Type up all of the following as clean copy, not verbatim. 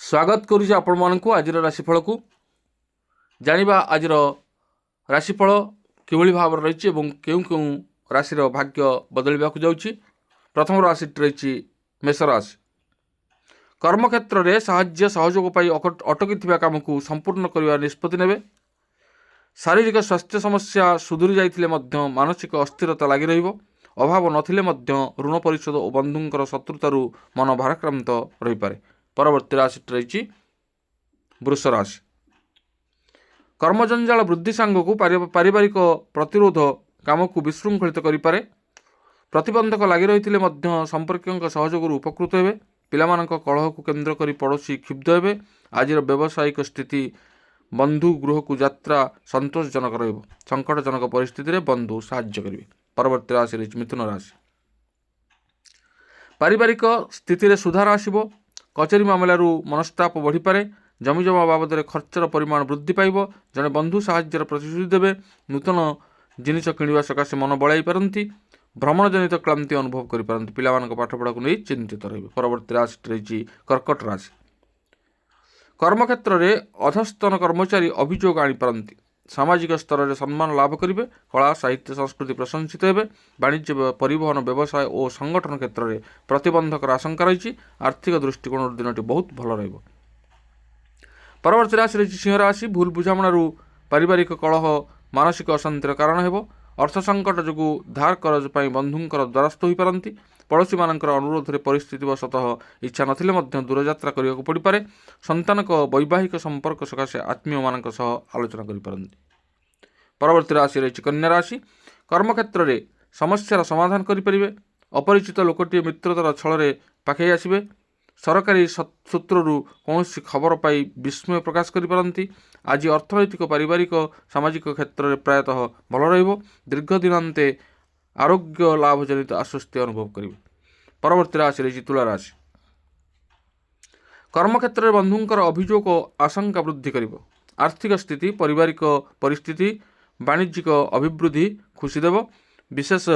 स्वागत करुच्ची आपण मानकु आज राशिफल को जानिबा आज राशिफल किभଳି भाव रही केउ केउ राशि भाग्य बदलवाक जाउछि। प्रथम राशि रही मेष राशि। कर्मक्षेत्र में साहाय्य सहयोग पाई अटकी काम को संपूर्ण करने निष्पत्ति नेबे। शारीरिक स्वास्थ्य समस्या सुधुरी जाइथिले मध्य मानसिक अस्थिरता लगी रहिबो। अभाव नथिले मध्य ऋण परिशोध और बंधुंकर शत्रुतारू मन भाराक्रांत रही पारे। परवर्ती राशि रही वृष राशि। कर्मजंजाल वृद्धि सांग को पारिवारिक प्रतिरोध काम को विशृंखलित करें। प्रतिबंधक लगी रही संपर्क सहयोग उपकृत हे। पिलामानक कलह को केन्द्र कर पड़ोशी क्षुब्ध हे। आज व्यावसायिक स्थिति बंधु गृह को यात्रा संतोषजनक रहिबो। संकटजनक परिस्थिति रे बंधु साहाय्य करेंगे। परवर्ती राशि रही मिथुन राशि। पारिवारिक स्थिति रे सुधार आसिबो। कचेरी मामलारू मनस्ताप बढ़ी पारे। जमीजमा बाबद खर्चर परिमाण वृद्धि पाइब। जड़े बंधु साहाय्यर प्रतिश्रुति देवे। नूतन जिनिस किणवा सकाशे मन बड़ाई पारती। भ्रमण जनित क्लांति अनुभव करें। पिलामानक पाठपढ़ा को नहीं चिंतित रही। परवर्ती राशि रही कर्कट राशि। कर्मक्षेत्र में अधस्तन कर्मचारी अभियोग आनीपारती। सामाजिक स्तर में सम्मान लाभ करेंगे। कला साहित्य संस्कृति प्रशंसित हे। वाणिज्य परिवहन व्यवसाय और संगठन क्षेत्र में प्रतिबंधक आशंका रही। आर्थिक दृष्टिकोण दिन बहुत भल रही। परवर्ती राशि रही सिंह राशि। भूल बुझामणु पारिवारिक कलह मानसिक अशांतिर कारण हो। अर्थ संकट जो धार करज बंधुंकर द्वारस्थ हो पारती। पड़ोशी मानकर अनुरोध में परिस्थिति वशतः इच्छा नथिले मध्य दूरयात्रा करने को पड़ पारे। संतानक वैवाहिक संपर्क सकाशे आत्मीय मान आलोचना करें। परवर्ती राशि रही कन्या राशि। कर्मक्षेत्र में समस्यार समाधान करें। अपरिचित लोकटे मित्रतार छल पाखे आसवे। सरकारी सूत्रु कौन खबर पाई विस्मय प्रकाश करें। आज अर्थनैतिक पारिवारिक सामाजिक क्षेत्र में प्रायतः भल रहिबो। दीर्घ दिनांते आरोग्य लाभ जनित आश्वस्ति अनुभव करेंगे। परवर्ती राशि रही तुला राशि। कर्मक्षेत्र में बंधुंकर अभियोग आशंका वृद्धि कर। आर्थिक स्थिति पारिवारिक परिस्थिति वाणिज्यिक अभिवृद्धि खुशी देव। विशेष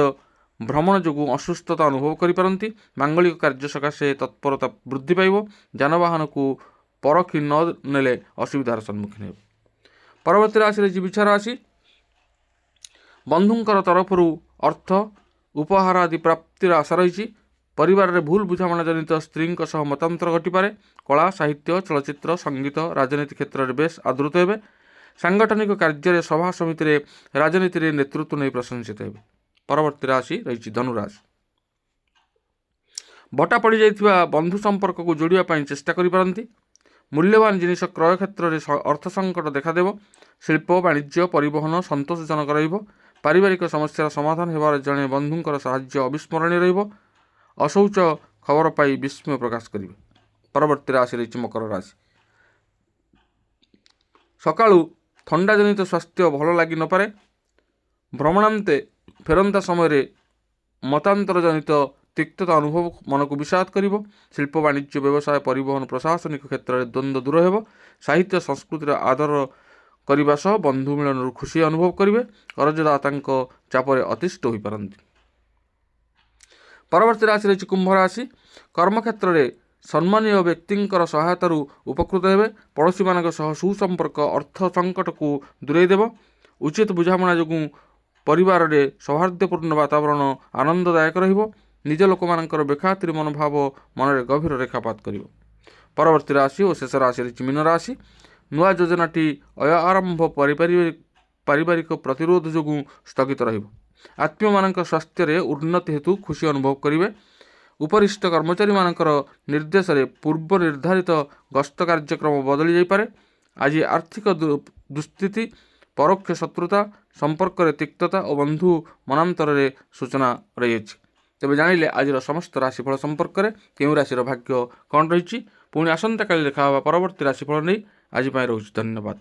भ्रमण जो असुस्थता अनुभव करें। मांगलिक कार्य सकाशे तत्परता वृद्धि पाइब। जानवाहन को परखी नेले असुविधार सम्मुखीन हो। परवर्ती राशि रही बिछा राशि। बंधुंकर तरफर अर्थ उपहार आदि प्राप्तिर आशा रही। परिवार में भूल बुझामणा जनित स्त्री मतांतर घटीपे। कला साहित्य चलचित्र संगीत राजनीति क्षेत्र में बेस आदृत हे। सांगठनिक कार्य सभा समिति राजनीति में नेतृत्व नहीं प्रशंसित हे। परवर्ती राशि रही धनुराशि। भट्टा पड़ जाइथिबा बंधु संपर्क को जोड़ापी चेष्टा करें। मूल्यवान जिनिस क्रय क्षेत्र में अर्थ संकट देखादेव। शिल्प वाणिज्य परिवहन संतोषजनक रहिबो। पारिवारिक समस्यार समाधान हेबार जड़े बंधुंकर साहाय्य अविस्मरणीय रहिबो। अशौच खबर पाई विस्मय प्रकाश करेंगे। परवर्ती राशि रही मकर राशि। सकाळु थंडा जनित स्वास्थ्य भल लगी नपे। भ्रमणांते फेरंता समय मतांतर जनित तिक्तता अनुभव मन को विषाद करिवो। शिल्प वाणिज्य व्यवसाय परिवहन प्रशासनिक क्षेत्र में द्वंद्व दूर हेबो। साहित्य संस्कृतिर आदर करने सह बंधु मिलन खुशी अनुभव करेंगे। करजदाता चापर अतिष्ठ हो पारती। परवर्ती राशि रही कुंभ राशि। कर्मक्षेत्र में सम्मानीय व्यक्तिंकर सहायतार उपकृत हे। पड़ोशी मान सुसंपर्क अर्थ संकट को दूरे देव। उचित बुझामणा जो परिवार में सौहार्दपूर्ण वातावरण आनंददायक रहिबो। निज लोक मानकर बेखातिर मनोभाव मन में गभीर रेखापात कर। परवर्ती राशि और शेष राशि रही मीन राशि। नुआ योजनाटी अय आरंभ पारिवारिक प्रतिरोध जो स्थगित रहिबो। आत्मीय मानक स्वास्थ्य रे उन्नति हेतु खुशी अनुभव करेंगे। उपरिष्ट कर्मचारी मानकर निर्देश रे पूर्व निर्धारित गस्त कार्यक्रम बदली जाइपारे। आज आर्थिक दुस्थिति परोक्ष शत्रुता संपर्क रे तिक्तता और बंधु मनांतर रे सूचना रही। तेज जानिले आज समस्त राशिफल संपर्क में क्यों राशि भाग्य कौन रही। पुणी आसंता काली देखा परवर्ती राशिफल नहीं आज रोच। धन्यवाद।